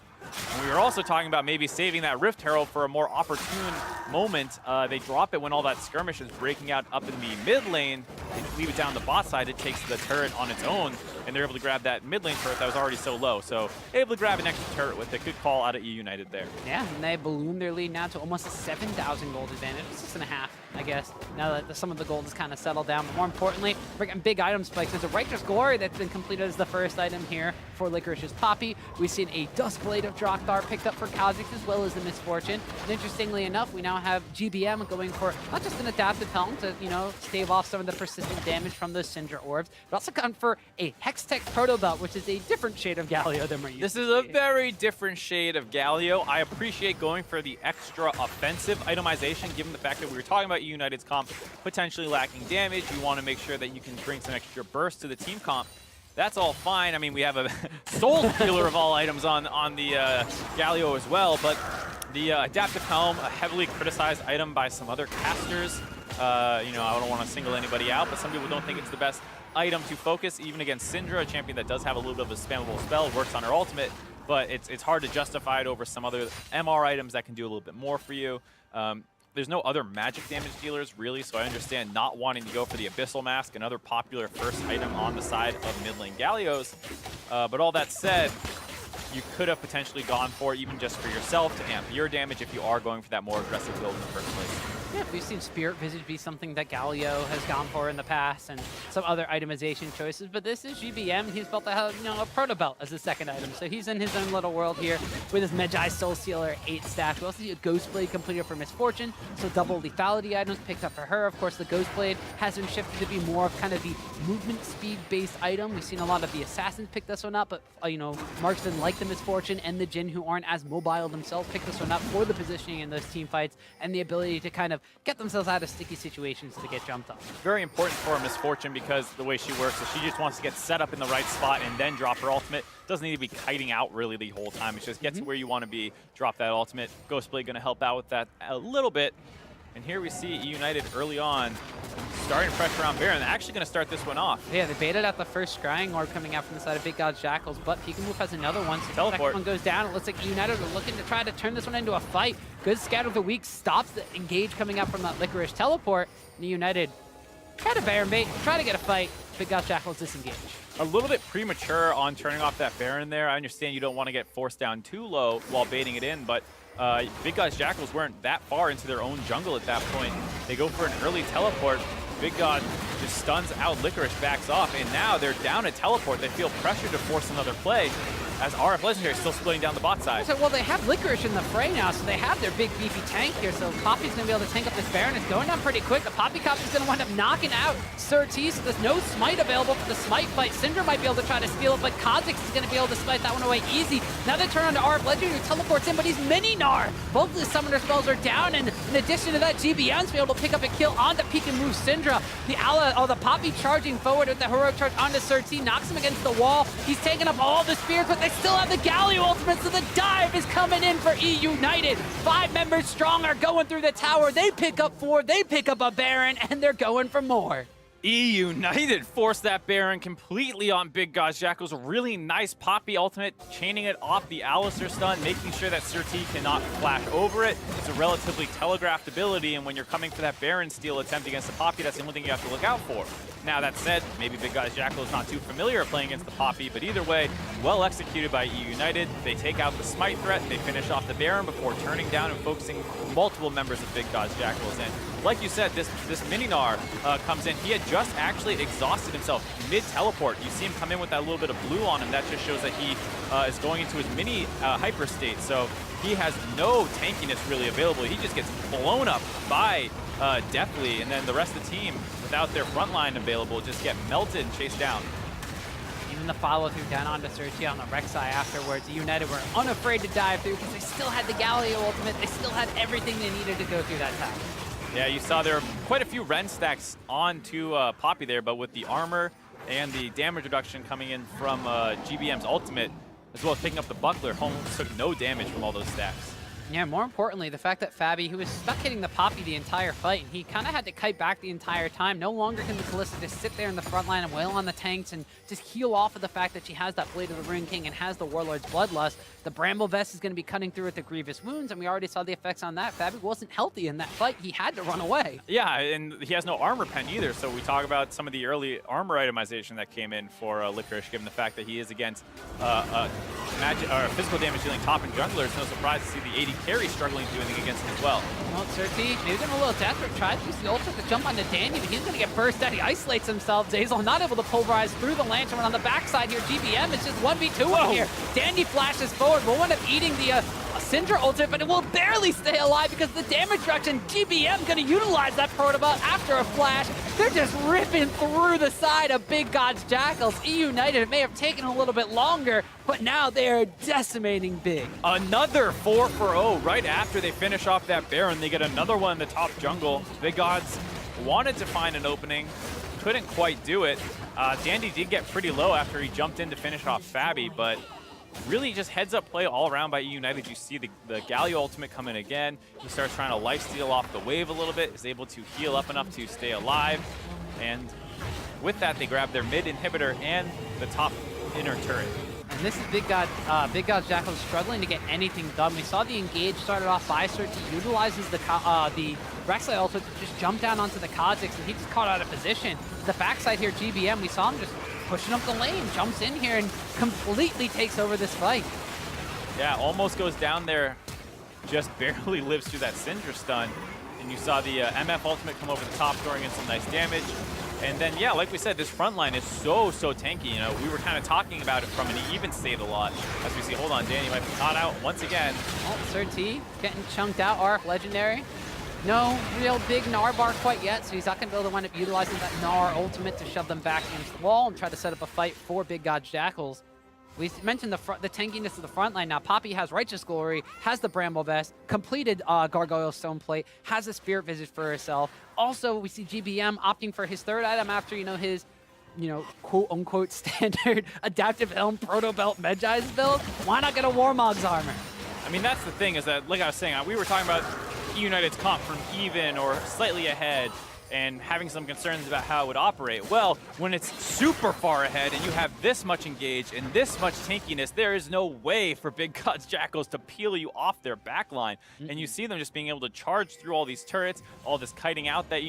And we were also talking about maybe saving that Rift Herald for a more opportune moment. They drop it when all that skirmish is breaking out up in the mid lane. They leave it down the bot side. It takes the turret on its own, and they're able to grab that mid lane turret that was already so low. So able to grab an extra turret with a good call out of eUnited there. Yeah, and they balloon their lead now to almost a 7,000 gold advantage. 6.5, I guess, now that some of the gold has kind of settled down. But more importantly, we're getting big item spikes. There's a Righteous Glory that's been completed as the first item here for Licorice's Poppy. We've seen a Duskblade of Drakthar picked up for Kha'Zix, as well as the Misfortune. And interestingly enough, we now have GBM going for not just an adaptive helm to, you know, stave off some of the persistent damage from those Cinder Orbs, but also gone for a Hextech Proto Belt, which is a different shade of Galio than we're used to. This is a very different shade of Galio. I appreciate going for the extra offensive itemization, given the fact that we were talking about eUnited's comp potentially lacking damage. You want to make sure that you can bring some extra burst to the team comp. That's all fine. I mean, we have a soul stealer of all items on the Galio as well, but the adaptive helm, a heavily criticized item by some other casters. You know, I don't want to single anybody out, but some people don't think it's the best item to focus, even against Syndra, a champion that does have a little bit of a spammable spell, works on her ultimate, but it's hard to justify it over some other MR items that can do a little bit more for you. There's no other magic damage dealers, really, so I understand not wanting to go for the Abyssal Mask, another popular first item on the side of mid lane Galios. But all that said, you could have potentially gone for, even just for yourself, to amp your damage if you are going for that more aggressive build in the first place. Yeah, we've seen Spirit Visage be something that Galio has gone for in the past, and some other itemization choices, but this is GBM. He's built to have, you know, a Proto Belt as his second item, so he's in his own little world here with his Magi Soul Stealer 8 stash. We also see a Ghostblade completed for Misfortune, so double lethality items picked up for her. Of course, the Ghostblade has been shifted to be more of kind of the movement speed-based item. We've seen a lot of the Assassins pick this one up, but, you know, marksmen like the Misfortune and the Jhin, who aren't as mobile themselves, pick this one up for the positioning in those team fights and the ability to kind of get themselves out of sticky situations to get jumped on. Very important for a Misfortune because the way she works is she just wants to get set up in the right spot and then drop her ultimate. Doesn't need to be kiting out really the whole time. It just gets to where you want to be, drop that ultimate. Ghostblade going to help out with that a little bit. And here we see eUnited early on starting pressure on Baron. They're actually going to start this one off. Yeah, they baited out the first Scrying Orb coming out from the side of Big God Jackals, but Peekaboo has another one. So the Teleport. second one goes down. It looks like eUnited are looking to try to turn this one into a fight. Good Scatter of the Weak stops the engage coming out from that Licorice teleport. And eUnited try to Baron bait, try to get a fight. Big God Jackals disengage. A little bit premature on turning off that Baron there. I understand you don't want to get forced down too low while baiting it in, but Big God's Jackals weren't that far into their own jungle at that point. They go for an early teleport. Big God just stuns out Licorice, backs off, and now they're down a teleport. They feel pressure to force another play, as RF Legendary is still splitting down the bot side. So, well, they have Licorice in the fray now, so they have their big beefy tank here, so Poppy's going to be able to tank up this Baron. It's going down pretty quick. The Poppy Copy's going to wind up knocking out Sir T, so there's no smite available for the smite fight. Cinder might be able to try to steal it, but Kha'Zix is going to be able to smite that one away easy. Now they turn on to RF Legendary, who teleports in, but he's mini-Gnar. Both of the summoner spells are down, and in addition to that, GBM's be able to pick up a kill on the peek and move Syndra. The Poppy charging forward with the heroic charge onto Sir T, knocks him against the wall. He's taking up all the spears, but they still have the Galio ultimate, so the dive is coming in for eUnited. 5 members strong are going through the tower. They pick up 4, they pick up a Baron, and they're going for more. eUnited forced that Baron completely on Big God's Jackals. A really nice Poppy ultimate, chaining it off the Alistar stun, making sure that Sir T cannot flash over it. It's a relatively telegraphed ability, and when you're coming for that Baron steal attempt against the Poppy, that's the only thing you have to look out for. Now, that said, maybe Big God's Jackal is not too familiar playing against the Poppy, but either way, well executed by eUnited. They take out the smite threat, they finish off the Baron before turning down and focusing multiple members of Big God's Jackals. And like you said, this mini-Gnar comes in. He had just actually exhausted himself mid-teleport. You see him come in with that little bit of blue on him. That just shows that he is going into his mini hyper state. So he has no tankiness really available. He just gets blown up by Deathly, and then the rest of the team, without their front line available, just get melted and chased down. Even the follow-through down onto Sir T on the Rek'Sai afterwards, eUnited were unafraid to dive through because they still had the Galio ultimate. They still had everything they needed to go through that time. Yeah, you saw there were quite a few Ren stacks onto Poppy there, but with the armor and the damage reduction coming in from GBM's ultimate, as well as picking up the buckler, Holmes took no damage from all those stacks. Yeah, more importantly, the fact that Fabi, who was stuck hitting the Poppy the entire fight, he kind of had to kite back the entire time. No longer can the Kalista just sit there in the front line and wail on the tanks and just heal off of the fact that she has that Blade of the Ruined King and has the Warlord's Bloodlust. The Bramble Vest is going to be cutting through with the Grievous Wounds, and we already saw the effects on that. Fabi wasn't healthy in that fight. He had to run away. Yeah, and he has no armor pen either, so we talk about some of the early armor itemization that came in for Licorice, given the fact that he is against physical damage dealing top and jungler. It's no surprise to see the AD carry struggling to do anything against him as well. Well, Sir T, maybe getting a little desperate, tries to use the ultimate to jump onto Dandy, but he's going to get burst out. He isolates himself. Zazel not able to pulverize through the lantern, but on the backside here, GBM is just 1v2 in here. Dandy flashes forward. We'll wind up eating the Syndra ultimate, but it will barely stay alive because the damage reduction, GBM going to utilize that protobot after a flash. They're just ripping through the side of Big God's Jackals. eUnited, it may have taken a little bit longer, but now they are decimating Big. Another 4 for 0 right after they finish off that Baron. They get another one in the top jungle. Big Gods wanted to find an opening, couldn't quite do it. Dandy did get pretty low after he jumped in to finish off Fabi, but really just heads up play all around by eUnited. You see the Galio ultimate come in again. He starts trying to lifesteal off the wave a little bit, is able to heal up enough to stay alive. And with that, they grab their mid inhibitor and the top inner turret. And this is Big God's Jackals struggling to get anything done. We saw the engage started off by Sir T, utilizes the Rek'Sai ultimate to just jump down onto the Kha'Zix, and he just caught out of position. The backside here, GBM, we saw him just pushing up the lane, jumps in here and completely takes over this fight. Yeah, almost goes down there, just barely lives through that Syndra stun. And you saw the MF ultimate come over the top, throwing in some nice damage. And then, yeah, like we said, this front line is so tanky. You know, we were kind of talking about it from an even state a lot. As we see, hold on, Danny might be caught out once again. Oh, Sir T getting chunked out, RF Legendary. No real big Gnar bar quite yet, so he's not going to be able to wind up utilizing that Gnar ultimate to shove them back against the wall and try to set up a fight for Big God's Jackals. We mentioned the tankiness of the front line. Now, Poppy has Righteous Glory, has the Bramble Vest, completed Gargoyle Stone Plate, has a Spirit Visage for herself. Also, we see GBM opting for his third item after, his, quote-unquote standard Adaptive Helm Proto Belt Medjai's build. Why not get a Warmog's armor? I mean, that's the thing, is that, like I was saying, we were talking about eUnited's comp from even or slightly ahead and having some concerns about how it would operate. Well, when it's super far ahead and you have this much engage and this much tankiness, there is no way for Big God's Jackals to peel you off their backline. And you see them just being able to charge through all these turrets, all this kiting out that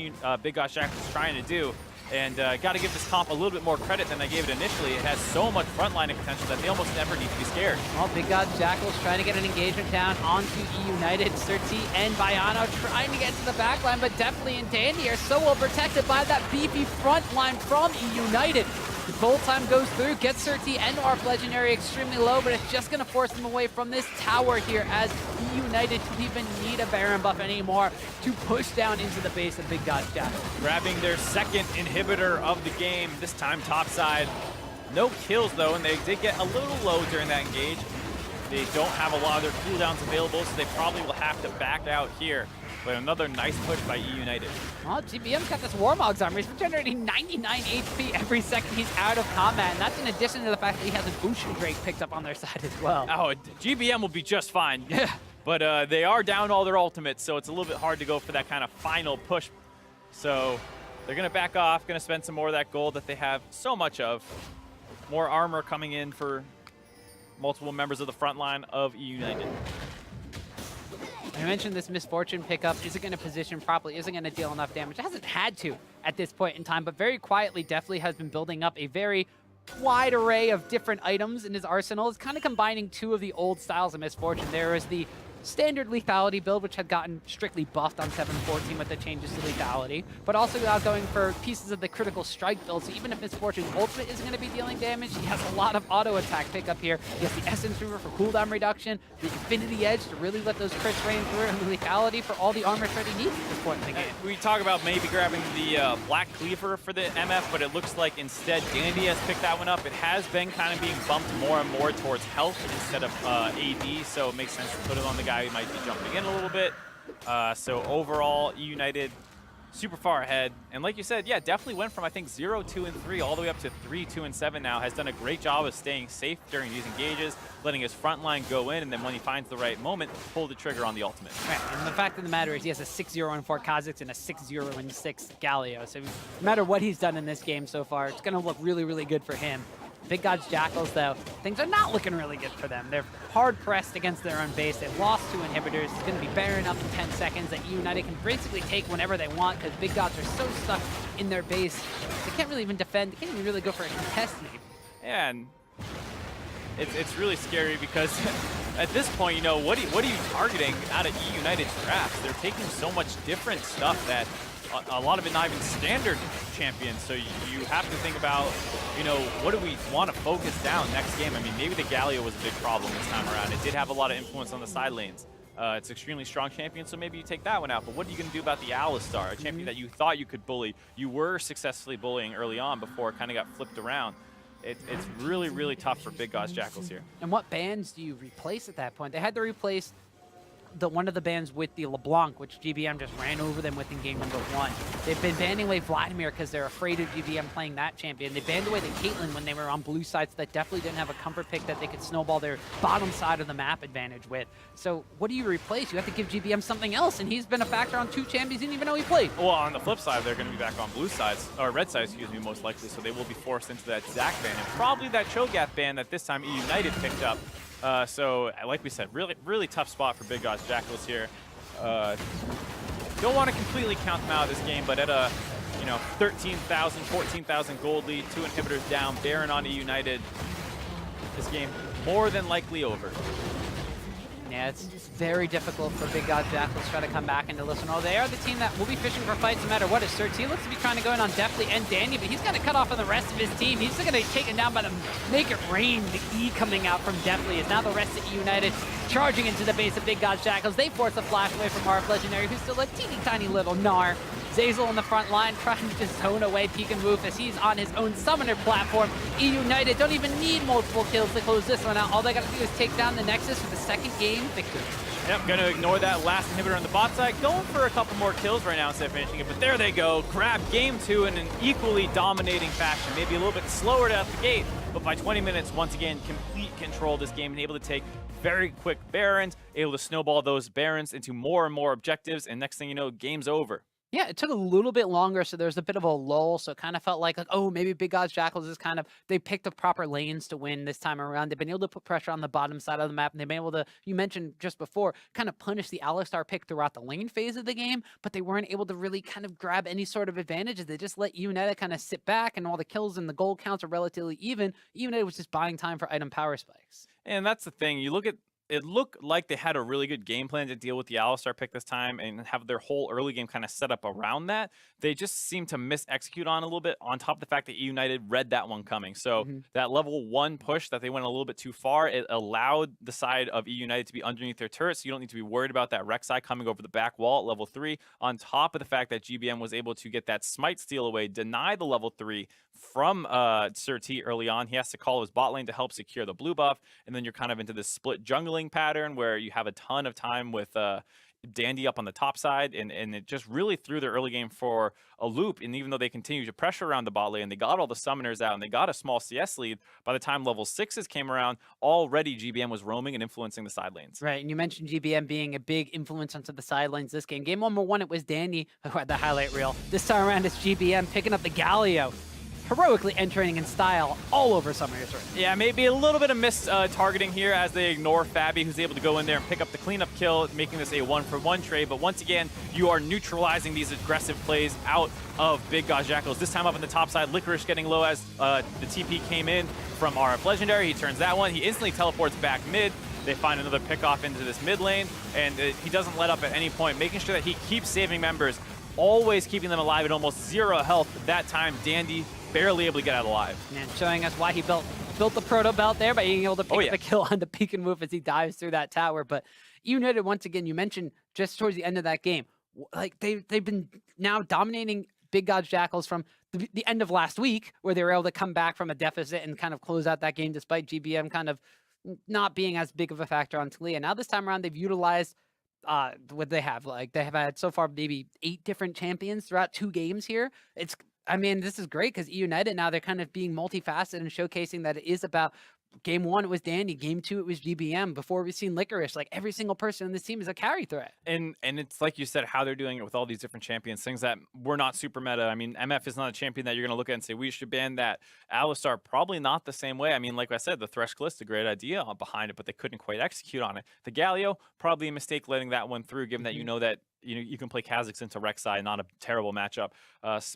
Big God's Jackals is trying to do. And got to give this comp a little bit more credit than I gave it initially. It has so much frontlining potential that they almost never need to be scared. Well, Big God's Jackals trying to get an engagement down onto eUnited. Certi and Bayano trying to get to the back line, but Definitely and Dandy are so well protected by that beefy front line from eUnited. The bolt time goes through, gets Certi and ARP Legendary extremely low, but it's just going to force them away from this tower here as eUnited don't even need a Baron buff anymore to push down into the base of Big God's Jackals. Grabbing their second inhibitor of the game, this time topside. No kills though, and they did get a little low during that engage. They don't have a lot of their cooldowns available, so they probably will have to back out here. But another nice push by eUnited. Well, GBM's got this Warmog's armor. He's generating 99 HP every second he's out of combat, and that's in addition to the fact that he has an Ocean Drake picked up on their side as well. Oh, GBM will be just fine. Yeah. But they are down all their ultimates, so it's a little bit hard to go for that kind of final push. So they're going to back off, going to spend some more of that gold that they have so much of. More armor coming in for multiple members of the front line of eUnited. I mentioned this Misfortune pickup isn't going to position properly, isn't going to deal enough damage. It hasn't had to at this point in time, but very quietly Definitely has been building up a very wide array of different items in his arsenal. It's kind of combining two of the old styles of Misfortune. There is the standard lethality build, which had gotten strictly buffed on 7.14 with the changes to lethality, but also going for pieces of the critical strike build. So even if Misfortune's ultimate isn't going to be dealing damage, he has a lot of auto attack pickup here. He has the Essence Reaver for cooldown reduction, the Infinity Edge to really let those crits rain through, and the lethality for all the armor threat he needs at this point in the game. We talk about maybe grabbing the Black Cleaver for the MF, but it looks like instead Dandy has picked that one up. It has been kind of being bumped more and more towards health instead of AD, so it makes sense to put it on the guy who might be jumping in a little bit. So overall, eUnited super far ahead. And like you said, yeah, definitely went from, I think, 0, 2, and 3 all the way up to 3, 2, and 7 now. Has done a great job of staying safe during these engages, letting his front line go in, and then when he finds the right moment, pull the trigger on the ultimate. Right, and the fact of the matter is he has a 6-0 4 Kha'Zix and a 6-0 6 Galio. So no matter what he's done in this game so far, it's going to look really, really good for him. Big God's Jackals, though, things are not looking really good for them. They're hard-pressed against their own base. They've lost 2 inhibitors. It's going to be Baron up in 10 seconds that eUnited can basically take whenever they want because Big Gods are so stuck in their base. They can't really even defend. They can't even really go for a contest maybe. Yeah, and it's really scary because at this point, you know, what are you targeting out of eUnited's drafts? They're taking so much different stuff that a lot of it not even standard champions, so you have to think about, you know, what do we want to focus down next game? I mean, maybe the Galio was a big problem this time around. It did have a lot of influence on the side lanes. It's an extremely strong champion, so maybe you take that one out. But what are you going to do about the Alistar, a champion that you thought you could bully? You were successfully bullying early on before it kind of got flipped around. It's really, really tough for Big God's Jackals here. And what bans do you replace at that point? They had to replace one of the bans with the LeBlanc, which GBM just ran over them with in game number 1. They've been banning away Vladimir because they're afraid of GBM playing that champion. They banned away the Caitlyn when they were on blue sides that definitely didn't have a comfort pick that they could snowball their bottom side of the map advantage with. So what do you replace? You have to give GBM something else, and he's been a factor on 2 champions he didn't even know he played. Well, on the flip side, they're going to be back on blue sides, or red sides, excuse me, most likely, so they will be forced into that Zac ban, and probably that Cho'Gath ban that this time eUnited picked up. So, like we said, really, really tough spot for Big God's Jackals here. Don't want to completely count them out of this game, but at a, 13,000, 14,000 gold lead, 2 inhibitors down, Baron on eUnited, this game more than likely over. Yeah, it's very difficult for Big God's Jackals to try to come back into listen. Oh, they are the team that will be fishing for fights no matter what. Certi looks to be trying to go in on Deftly and Dandy, but he's got to cut off on the rest of his team. He's going to be taken down by the Make It Rain. The E coming out from Deftly is now the rest of eUnited charging into the base of Big God's Jackals. They force a flash away from ARP Legendary, who's still a teeny tiny little gnar. Zazel in the front line trying to just zone away Peek and Woof as he's on his own summoner platform. eUnited don't even need multiple kills to close this one out. All they got to do is take down the Nexus for the second game victory. Yep, gonna ignore that last inhibitor on the bot side. Going for a couple more kills right now instead of finishing it, but there they go. Grab game 2 in an equally dominating fashion. Maybe a little bit slower out the gate, but by 20 minutes, once again, complete control of this game and able to take very quick Barons, able to snowball those Barons into more and more objectives, and next thing you know, game's over. Yeah, it took a little bit longer, so there's a bit of a lull. So it kind of felt like, oh, maybe Big God's Jackals is kind of they picked the proper lanes to win this time around. They've been able to put pressure on the bottom side of the map, and they've been able to, you mentioned just before, kind of punish the Alistar pick throughout the lane phase of the game, but they weren't able to really kind of grab any sort of advantages. They just let eUnited kind of sit back, and all the kills and the gold counts are relatively even. eUnited was just buying time for item power spikes. And that's the thing. You look at it looked like they had a really good game plan to deal with the Alistar pick this time and have their whole early game kind of set up around that. They just seem to mis-execute on a little bit, on top of the fact that eUnited read that one coming. So that level 1 push that they went a little bit too far, it allowed the side of eUnited to be underneath their turret, so you don't need to be worried about that Rek'Sai coming over the back wall at level 3, on top of the fact that GBM was able to get that smite steal away, deny the level 3 from Sir T early on. He has to call his bot lane to help secure the blue buff, and then you're kind of into this split jungling pattern where you have a ton of time with Dandy up on the top side, and it just really threw their early game for a loop. And even though they continued to pressure around the bot lane, they got all the summoners out, and they got a small CS lead, by the time level 6s came around, already GBM was roaming and influencing the side lanes. Right, and you mentioned GBM being a big influence onto the sidelines this game. Game number 1, it was Dandy who had the highlight reel. This time around, it's GBM picking up the Galio, heroically entering in style all over Summoner's Rift. Yeah, maybe a little bit of miss targeting here as they ignore Fabi, who's able to go in there and pick up the cleanup kill, making this a 1-for-1 trade. But once again, you are neutralizing these aggressive plays out of Big God Jackals. This time up on the top side, Licorice getting low as the TP came in from RF Legendary. He turns that one. He instantly teleports back mid. They find another pickoff into this mid lane, and he doesn't let up at any point, making sure that he keeps saving members, always keeping them alive at almost 0 health. That time, Dandy barely able to get out alive. And showing us why he built the proto belt there by being able to pick the kill on the peek and move as he dives through that tower. But eUnited, once again, you mentioned just towards the end of that game, like they've been now dominating Big God's Jackals from the end of last week, where they were able to come back from a deficit and kind of close out that game despite GBM kind of not being as big of a factor on Talia. Now this time around, they've utilized what they have. Like they have had so far maybe 8 different champions throughout 2 games here. I mean, this is great because eUnited now, they're kind of being multifaceted and showcasing that it is about game 1, it was Dandy. Game 2, it was GBM. Before we've seen Licorice. Like every single person in this team is a carry threat. And it's like you said, how they're doing it with all these different champions, things that were not super meta. I mean, MF is not a champion that you're going to look at and say, we should ban that. Alistar, probably not the same way. I mean, like I said, the Thresh Callista, great idea behind it, but they couldn't quite execute on it. The Galio, probably a mistake letting that one through, given that you know that you can play Kha'Zix into Rek'Sai, not a terrible matchup.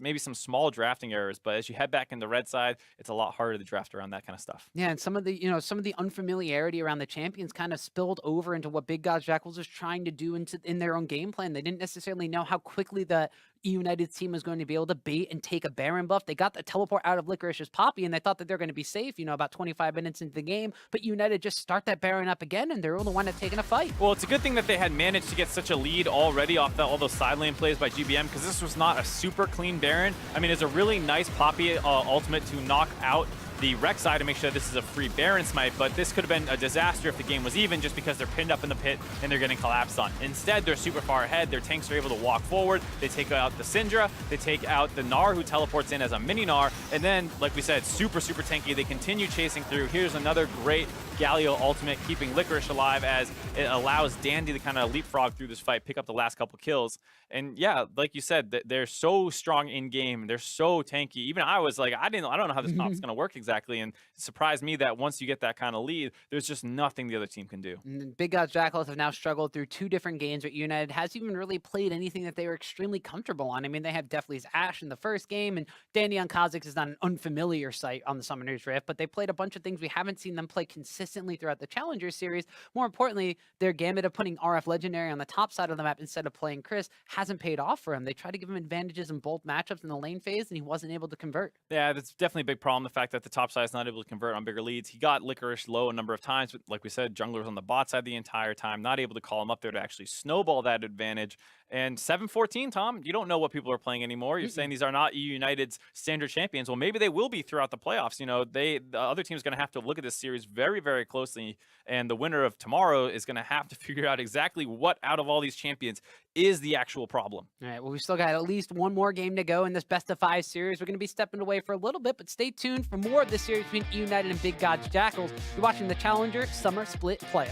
Maybe some small drafting errors, but as you head back into red side, it's a lot harder to draft around that kind of stuff. Yeah, and some of the unfamiliarity around the champions kind of spilled over into what Big God Jackals was trying to do in their own game plan. They didn't necessarily know how quickly the eUnited team was going to be able to bait and take a Baron buff. They got the teleport out of Licorice's Poppy, and they thought that they're going to be safe, about 25 minutes into the game. But eUnited just start that Baron up again, and they're the one that's taking a fight. Well, it's a good thing that they had managed to get such a lead already off all those side lane plays by GBM, because this was not a super clean Baron. I mean, it's a really nice Poppy ultimate to knock out the Rek'Sai to make sure this is a free Baron smite, but this could have been a disaster if the game was even, just because they're pinned up in the pit and they're getting collapsed on. Instead, they're super far ahead. Their tanks are able to walk forward. They take out the Syndra. They take out the Gnar, who teleports in as a mini Gnar. And then, like we said, super tanky. They continue chasing through. Here's another great Galio ultimate, keeping Licorice alive as it allows Dandy to kind of leapfrog through this fight, pick up the last couple kills. And yeah, like you said, they're so strong in game. They're so tanky. Even I was like, I don't know how this comp's going to work exactly. And it surprised me that once you get that kind of lead, there's just nothing the other team can do. And Big God Jackals have now struggled through 2 different games where eUnited hasn't even really played anything that they were extremely comfortable on. I mean, they have Deathly's Ash in the first game, and Dandy on Kha'Zix is not an unfamiliar sight on the Summoner's Rift, but they played a bunch of things we haven't seen them play consistently throughout the Challenger Series. More importantly, their gambit of putting RF Legendary on the top side of the map instead of playing Chris hasn't paid off for him. They tried to give him advantages in both matchups in the lane phase, and he wasn't able to convert. Yeah, that's definitely a big problem, the fact that the top side is not able to convert on bigger leads. He got Licorice low a number of times, but like we said, junglers on the bot side the entire time, not able to call him up there to actually snowball that advantage. And 7-14, Tom, you don't know what people are playing anymore. You're saying these are not eUnited's standard champions. Well, maybe they will be throughout the playoffs. The other team's going to have to look at this series very, very closely, and the winner of tomorrow is going to have to figure out exactly what out of all these champions is the actual problem. All right, well, we've still got at least one more game to go in this best-of-5 series. We're going to be stepping away for a little bit, but stay tuned for more of this series between eUnited and Big God's Jackals. You're watching the Challenger Summer Split Playoffs.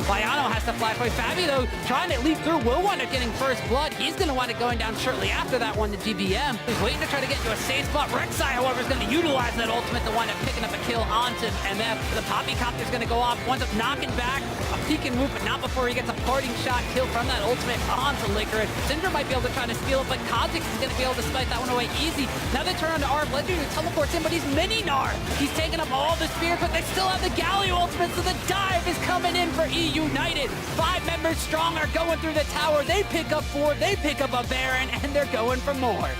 Bayano has to flash away. Fabi, though, trying to leap through, will wind up getting first blood. He's going to wind up going down shortly after that one to GBM. He's waiting to try to get to a safe spot. Rek'Sai, however, is going to utilize that ultimate to wind up picking up a kill onto MF. The Poppy Copter's going to go off, winds up knocking back a peek and move, but not before he gets a parting shot kill from that ultimate onto Licorice. Syndra might be able to try to steal it, but Kha'Zix is going to be able to spike that one away easy. Now they turn on to Arb. Legend who teleports in, but he's mini-Gnar. He's taking up all the spears, but they still have the Galio ultimate, so the dive is coming in for eUnited. 5 members strong are going through the tower. They pick up 4, they pick up a Baron, and they're going for more.